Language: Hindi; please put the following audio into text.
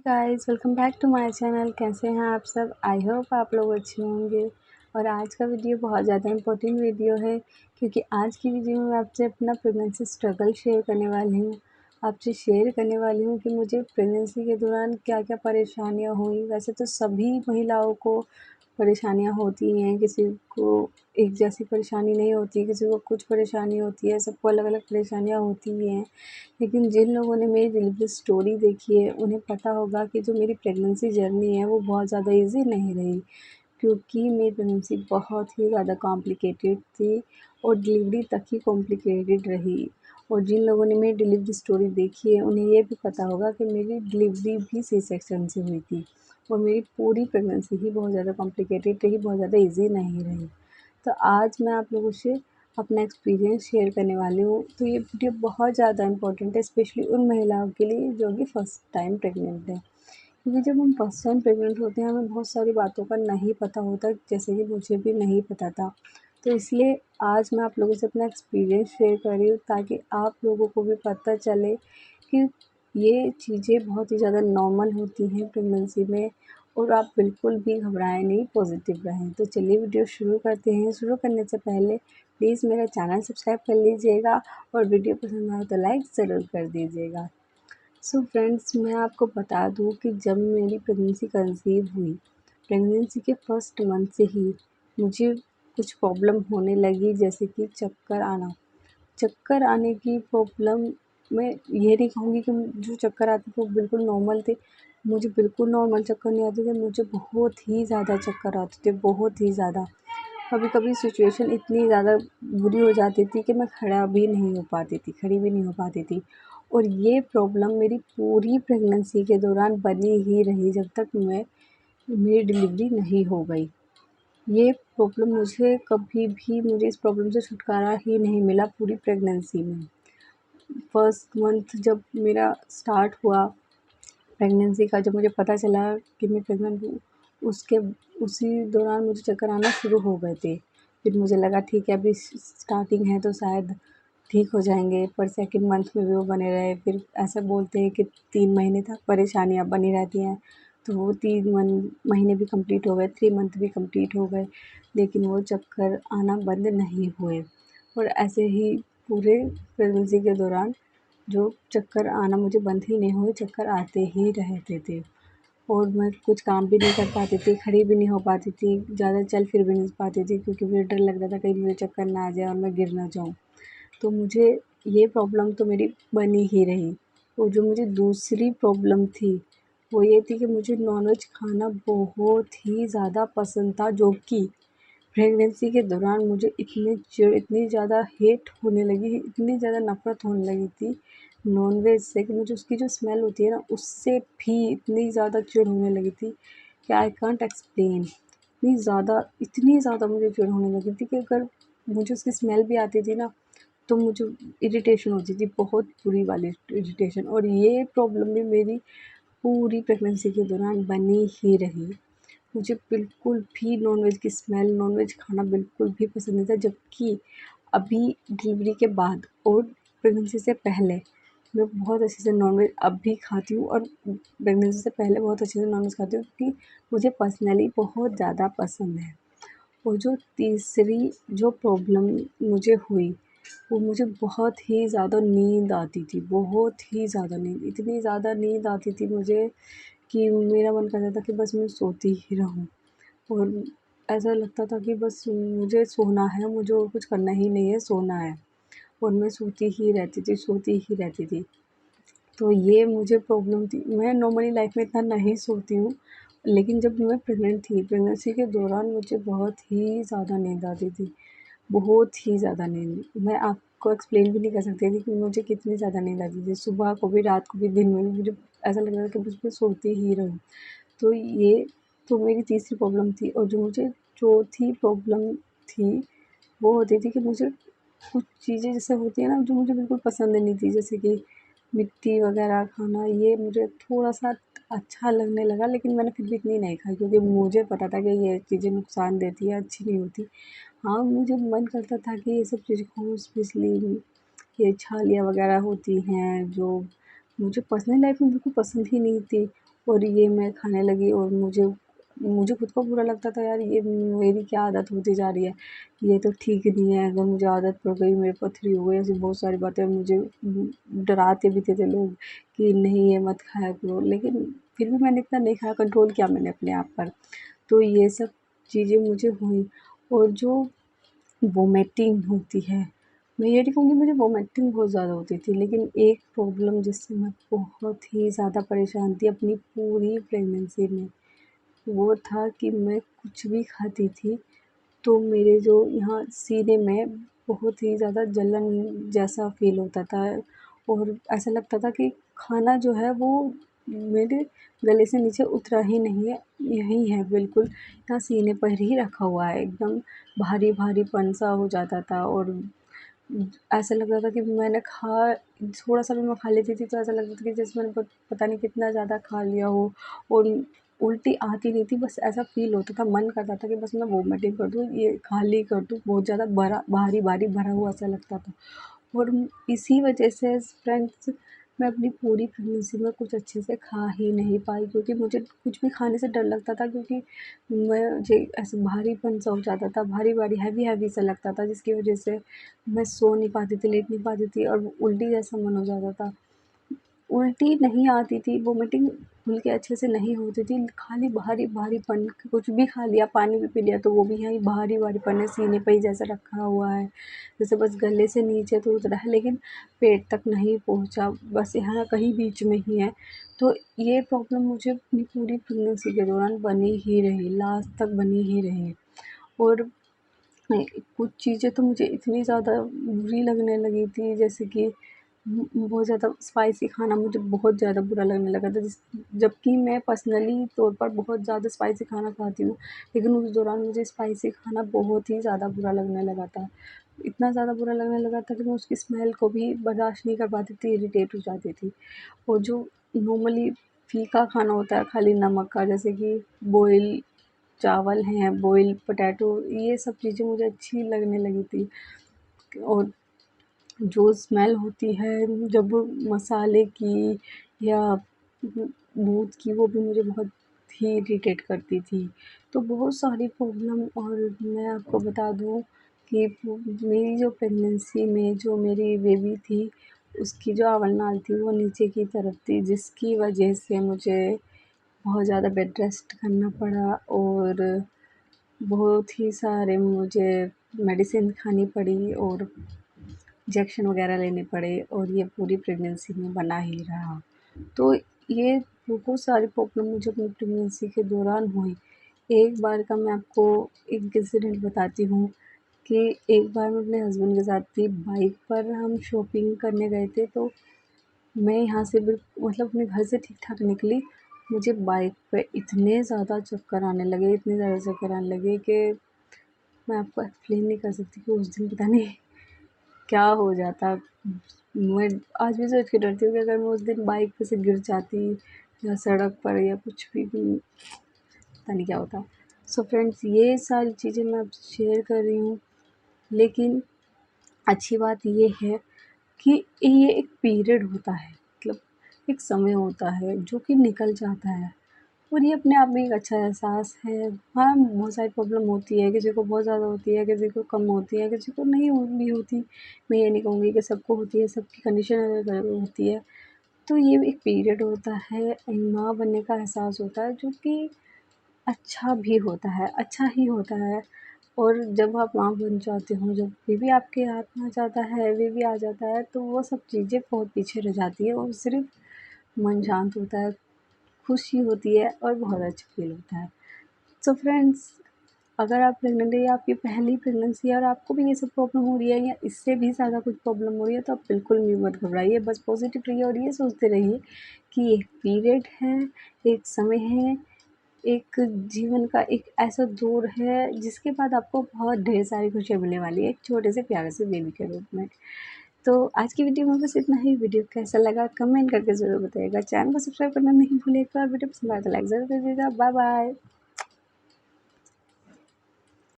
Guys, welcome back to my channel. कैसे हैं आप सब? आई होप आप लोग अच्छे होंगे। और आज का वीडियो बहुत ज़्यादा इम्पोर्टेंट वीडियो है, क्योंकि आज की वीडियो में आपसे अपना प्रेगनेंसी स्ट्रगल शेयर करने वाली हूँ। आपसे शेयर करने वाली हूँ कि मुझे प्रेगनेंसी के दौरान क्या क्या परेशानियाँ हुई। वैसे तो सभी महिलाओं को परेशानियाँ होती हैं, किसी को एक जैसी परेशानी नहीं होती, किसी को कुछ परेशानी होती है, सबको अलग अलग परेशानियाँ होती हैं। लेकिन जिन लोगों ने मेरी डिलीवरी स्टोरी देखी है, उन्हें पता होगा कि जो मेरी प्रेगनेंसी जर्नी है वो बहुत ज़्यादा ईज़ी नहीं रही, क्योंकि मेरी प्रेगनेंसी बहुत ही ज़्यादा कॉम्प्लिकेटेड थी और डिलीवरी तक ही कॉम्प्लिकेटेड रही। और जिन लोगों ने मेरी डिलीवरी स्टोरी देखी है, उन्हें ये भी पता होगा कि मेरी डिलीवरी भी सी सेक्शन से हुई थी और मेरी पूरी प्रेगनेंसी ही बहुत ज़्यादा कॉम्प्लिकेटेड रही, बहुत ज़्यादा ईज़ी नहीं रही। तो आज मैं आप लोगों से अपना एक्सपीरियंस शेयर करने वाली हूँ। तो ये वीडियो बहुत ज़्यादा इम्पोर्टेंट है, स्पेशली उन महिलाओं के लिए जो कि फ़र्स्ट टाइम प्रेग्नेंट है। क्योंकि जब हम फर्स्ट टाइम प्रेग्नेंट होते हैं, हमें बहुत सारी बातों का नहीं पता होता, जैसे कि मुझे भी नहीं पता था। तो इसलिए आज मैं आप लोगों से अपना एक्सपीरियंस शेयर कर रही हूँ, ताकि आप लोगों को भी पता चले कि ये चीज़ें बहुत ही ज़्यादा नॉर्मल होती हैं प्रेगनेंसी में, और आप बिल्कुल भी घबराएं नहीं, पॉजिटिव रहें। तो चलिए वीडियो शुरू करते हैं। शुरू करने से पहले प्लीज़ मेरा चैनल सब्सक्राइब कर लीजिएगा और वीडियो पसंद आए तो लाइक ज़रूर कर दीजिएगा। सो फ्रेंड्स, मैं आपको बता दूं कि जब मेरी प्रेगनेंसी कंसीव हुई, प्रेगनेंसी के फर्स्ट मंथ से ही मुझे कुछ प्रॉब्लम होने लगी, जैसे कि चक्कर आना। चक्कर आने की प्रॉब्लम, मैं ये नहीं कहूँगी कि जो चक्कर आते थे वो बिल्कुल नॉर्मल थे। मुझे बिल्कुल नॉर्मल चक्कर नहीं आते थे, मुझे बहुत ही ज़्यादा चक्कर आते थे, बहुत ही ज़्यादा। कभी-कभी सिचुएशन इतनी ज़्यादा बुरी हो जाती थी कि मैं खड़ा भी नहीं हो पाती थी, खड़ी भी नहीं हो पाती थी। और ये प्रॉब्लम मेरी पूरी प्रेगनेंसी के दौरान बनी ही रही, जब तक मेरी डिलीवरी नहीं हो गई। ये प्रॉब्लम मुझे इस प्रॉब्लम से छुटकारा ही नहीं मिला पूरी प्रेगनेंसी में। फर्स्ट मंथ जब मेरा स्टार्ट हुआ प्रेगनेंसी का, जब मुझे पता चला कि मैं प्रेग्नेंट हूँ, उसके उसी दौरान मुझे चक्कर आना शुरू हो गए थे। फिर मुझे लगा ठीक है, अभी स्टार्टिंग है तो शायद ठीक हो जाएँगे, पर सेकंड मंथ में भी वो बने रहे। फिर ऐसा बोलते हैं कि 3 महीने तक परेशानियाँ बनी रहती हैं, तो वो 3 महीने भी कंप्लीट हो गए, 3 मंथ भी कंप्लीट हो गए, लेकिन वो चक्कर आना बंद नहीं हुए। और ऐसे ही पूरे प्रेगनेंसी के दौरान जो चक्कर आना मुझे बंद ही नहीं हुए, चक्कर आते ही रहते थे। और मैं कुछ काम भी नहीं कर पाती थी, खड़ी भी नहीं हो पाती थी, ज़्यादा चल फिर भी नहीं पाती थी, क्योंकि मुझे डर लगता था कहीं मुझे चक्कर ना आ जाए और मैं गिर ना जाऊँ। तो मुझे ये प्रॉब्लम तो मेरी बनी ही रही। और जो मुझे दूसरी प्रॉब्लम थी, वो ये थी कि मुझे नॉनवेज खाना बहुत ही ज़्यादा पसंद था, जो कि प्रेगनेंसी के दौरान मुझे इतनी ज़्यादा हेट होने लगी, इतनी ज़्यादा नफ़रत होने लगी थी नॉनवेज से, कि मुझे उसकी जो स्मेल होती है ना, उससे भी इतनी ज़्यादा चिढ़ होने लगी थी कि आई कांट एक्सप्लेन। इतनी ज़्यादा मुझे चिढ़ होने लगी थी कि अगर मुझे उसकी स्मेल भी आती थी ना, तो मुझे इरिटेशन होती थी, बहुत बुरी वाली इरिटेशन। और ये प्रॉब्लम भी मेरी पूरी प्रेगनेंसी के दौरान बनी ही रही। मुझे बिल्कुल भी नॉनवेज की स्मेल, नॉनवेज खाना बिल्कुल भी पसंद नहीं था, जबकि अभी डिलीवरी के बाद और प्रेगनेंसी से पहले मैं बहुत अच्छे से नॉनवेज अब भी खाती हूँ, और प्रेगनेंसी से पहले बहुत अच्छे से नॉनवेज खाती हूँ, क्योंकि मुझे पर्सनली बहुत ज़्यादा पसंद है। और जो तीसरी जो प्रॉब्लम मुझे हुई, वो मुझे बहुत ही ज़्यादा नींद आती थी, बहुत ही ज़्यादा नींद, इतनी ज़्यादा नींद आती थी मुझे कि मेरा मन करता था कि बस मैं सोती ही रहूँ। और ऐसा लगता था कि बस मुझे सोना है, मुझे और कुछ करना ही नहीं है, सोना है। और मैं सोती ही रहती थी, सोती ही रहती थी। तो ये मुझे प्रॉब्लम थी। मैं नॉर्मली लाइफ़ में इतना नहीं सोती हूँ, लेकिन जब मैं प्रेग्नेंट थी, प्रेगनेंसी के दौरान मुझे बहुत ही ज़्यादा नींद आती थी, बहुत ही ज़्यादा नींद। मैं आपको एक्सप्लेन भी नहीं कर सकती थी कि मुझे कितनी ज़्यादा नींद आती थी। सुबह को भी, रात को भी, दिन में भी मुझे ऐसा लगता था कि बस मैं सोती ही रहूँ। तो ये तो मेरी तीसरी प्रॉब्लम थी। और जो मुझे चौथी प्रॉब्लम थी, वो होती थी कि मुझे कुछ चीज़ें जैसे होती है ना, जो मुझे बिल्कुल पसंद नहीं थी, जैसे कि मिट्टी वगैरह खाना, ये मुझे थोड़ा-सा अच्छा लगने लगा, लेकिन मैंने फिर भी इतनी नहीं खाई, क्योंकि मुझे पता था कि ये चीज़ें नुकसान देती है, अच्छी नहीं होती। हाँ, मुझे मन करता था कि ये सब चीज़ें खाऊँ, स्पेशली ये छालियाँ वगैरह होती हैं, जो मुझे पर्सनल लाइफ़ में बिल्कुल पसंद ही नहीं थी। और ये मैं खाने लगी और मुझे मुझे खुद को बुरा लगता था, यार ये मेरी क्या आदत होती जा रही है, ये तो ठीक नहीं है। अगर मुझे आदत पड़ गई, मेरे पथरी हो गई, ऐसी बहुत सारी बातें मुझे डराते भी थे लोग कि नहीं ये मत खाया करो, लेकिन फिर भी मैंने इतना नहीं खाया, कंट्रोल किया मैंने अपने आप पर। तो ये सब चीज़ें मुझे हुई। और जो वोमिटिंग होती है, मैं ये नहीं कहूँगी, मुझे वोमिटिंग बहुत ज़्यादा होती थी, लेकिन एक प्रॉब्लम जिससे मैं बहुत ही ज़्यादा परेशान थी अपनी पूरी प्रेगनेंसी में, वो था कि मैं कुछ भी खाती थी तो मेरे जो यहाँ सीने में बहुत ही ज़्यादा जलन जैसा फ़ील होता था, और ऐसा लगता था कि खाना जो है वो मेरे गले से नीचे उतरा ही नहीं है, यहीं है बिल्कुल, यहाँ सीने पर ही रखा हुआ है, एकदम भारी भारीपन सा हो जाता था। और ऐसा लगता था कि मैंने थोड़ा-सा भी मैं खा लेती थी तो ऐसा लगता था कि जैसे मैंने पता नहीं कितना ज़्यादा खा लिया हो। और उल्टी आती नहीं थी, बस ऐसा फ़ील होता था, मन करता था कि बस मैं वोमिटिंग कर दूँ, ये खाली कर दूँ, बहुत ज़्यादा भारी-भारी भरा हुआ सा लगता था। और इसी वजह से फ्रेंड्स, मैं अपनी पूरी प्रेगनेंसी में कुछ अच्छे से खा ही नहीं पाई, क्योंकि मुझे कुछ भी खाने से डर लगता था, क्योंकि मुझे ऐसे भारीपन सा हो जाता था, भारी-भारी, हैवी-हैवी सा लगता था, जिसकी वजह से मैं सो नहीं पाती थी, लेट नहीं पाती थी और उल्टी जैसा मन हो जाता था। उल्टी नहीं आती थी, वोमिटिंग खुल के अच्छे से नहीं होती थी, खाली भारी-भारीपन, कुछ भी खा लिया, पानी भी पी लिया तो वो भी यहीं भारी-भारीपन है, सीने पे ही जैसे रखा हुआ है। जैसे बस गले से नीचे तो उतरा है, लेकिन पेट तक नहीं पहुँचा, बस यहाँ कहीं बीच में ही है। तो ये प्रॉब्लम मुझे अपनी पूरी प्रेगनेंसी के दौरान बनी ही रही, लास्ट तक बनी ही रही। और कुछ चीज़ें तो मुझे इतनी ज़्यादा बुरी लगने लगी थी, जैसे कि बहुत ज़्यादा स्पाइसी खाना मुझे बहुत ज़्यादा बुरा लगने लगा था, जबकि मैं पर्सनली तौर पर बहुत ज़्यादा स्पाइसी खाना खाती हूँ, लेकिन उस दौरान मुझे स्पाइसी खाना बहुत ही ज़्यादा बुरा लगने लगा था। इतना ज़्यादा बुरा लगने लगा था कि मैं उसकी स्मेल को भी बर्दाश्त नहीं कर पाती थी, इरिटेट हो जाती थी। और जो नॉर्मली फीका खाना होता है खाली नमक का, जैसे कि बॉयल चावल हैं, बॉइल्ड पोटैटो, ये सब चीज़ें मुझे अच्छी लगने लगी थी। और जो स्मेल होती है जब मसाले की या दूध की, वो भी मुझे बहुत ही इरिटेट करती थी। तो बहुत सारी प्रॉब्लम। और मैं आपको बता दूँ कि मेरी जो प्रेगनेंसी में जो मेरी बेबी थी, उसकी जो अवलनाल थी वो नीचे की तरफ थी, जिसकी वजह से मुझे बहुत ज़्यादा बेड रेस्ट करना पड़ा, और बहुत ही सारे मुझे मेडिसिन खानी पड़ी और इंजेक्शन वगैरह लेने पड़े, और ये पूरी प्रेगनेंसी में बना ही रहा। तो ये बहुत सारी प्रॉब्लम मुझे अपनी प्रेगनेंसी के दौरान हुई। एक बार का मैं आपको एक इंसिडेंट बताती हूँ कि एक बार मैं अपने हस्बैंड के साथ थी, बाइक पर हम शॉपिंग करने गए थे। तो मैं यहाँ से मतलब अपने घर से ठीक-ठाक निकली, मुझे बाइक पे इतने ज़्यादा चक्कर आने लगे, इतने ज़्यादा चक्कर आने लगे कि मैं आपको एक्सप्लेन नहीं कर सकती कि उस दिन पता नहीं क्या हो जाता। मैं आज भी सोच के डरती हूँ कि अगर मैं उस दिन बाइक पे से गिर जाती या सड़क पर या कुछ भी पता नहीं क्या होता। सो फ्रेंड्स, ये सारी चीज़ें मैं आपसे शेयर कर रही हूँ, लेकिन अच्छी बात ये है कि ये एक पीरियड होता है, मतलब एक समय होता है जो कि निकल जाता है, और ये अपने आप में एक अच्छा एहसास है। हाँ, बहुत सारी प्रॉब्लम होती है, किसी को बहुत ज़्यादा होती है, किसी को कम होती है, किसी को नहीं भी होती। मैं ये नहीं कहूँगी कि सबको होती है, सबकी कंडीशन अलग-अलग होती है। तो ये एक पीरियड होता है, माँ बनने का एहसास होता है, जो कि अच्छा भी होता है, अच्छा ही होता है। और जब आप माँ बन जाते हो, जब बेबी आपके हाथ में आ जाता है, बेबी आ जाता है, तो वो सब चीज़ें बहुत पीछे रह जाती है, और सिर्फ़ मन शांत होता है, खुशी होती है और बहुत अच्छा फ़ील होता है। सो फ्रेंड्स, अगर आप प्रेग्नेंट हैं या आपकी पहली प्रेगनेंसी है और आपको भी ये सब प्रॉब्लम हो रही है या इससे भी ज़्यादा कुछ प्रॉब्लम हो रही है, तो आप बिल्कुल भी मत घबराइए, बस पॉज़िटिव रहिए और ये सोचते रहिए कि एक पीरियड है, एक समय है, एक जीवन का एक ऐसा दौर है जिसके बाद आपको बहुत ढेर सारी खुशियाँ मिलने वाली है, एक छोटे से प्यारे से बेबी के रूप में। तो आज की वीडियो में बस इतना ही। वीडियो कैसा लगा कमेंट करके ज़रूर बताइएगा। चैनल को सब्सक्राइब करना नहीं भूलिएगा, और वीडियो पसंद आए तो लाइक ज़रूर कर दीजिएगा। Bye bye.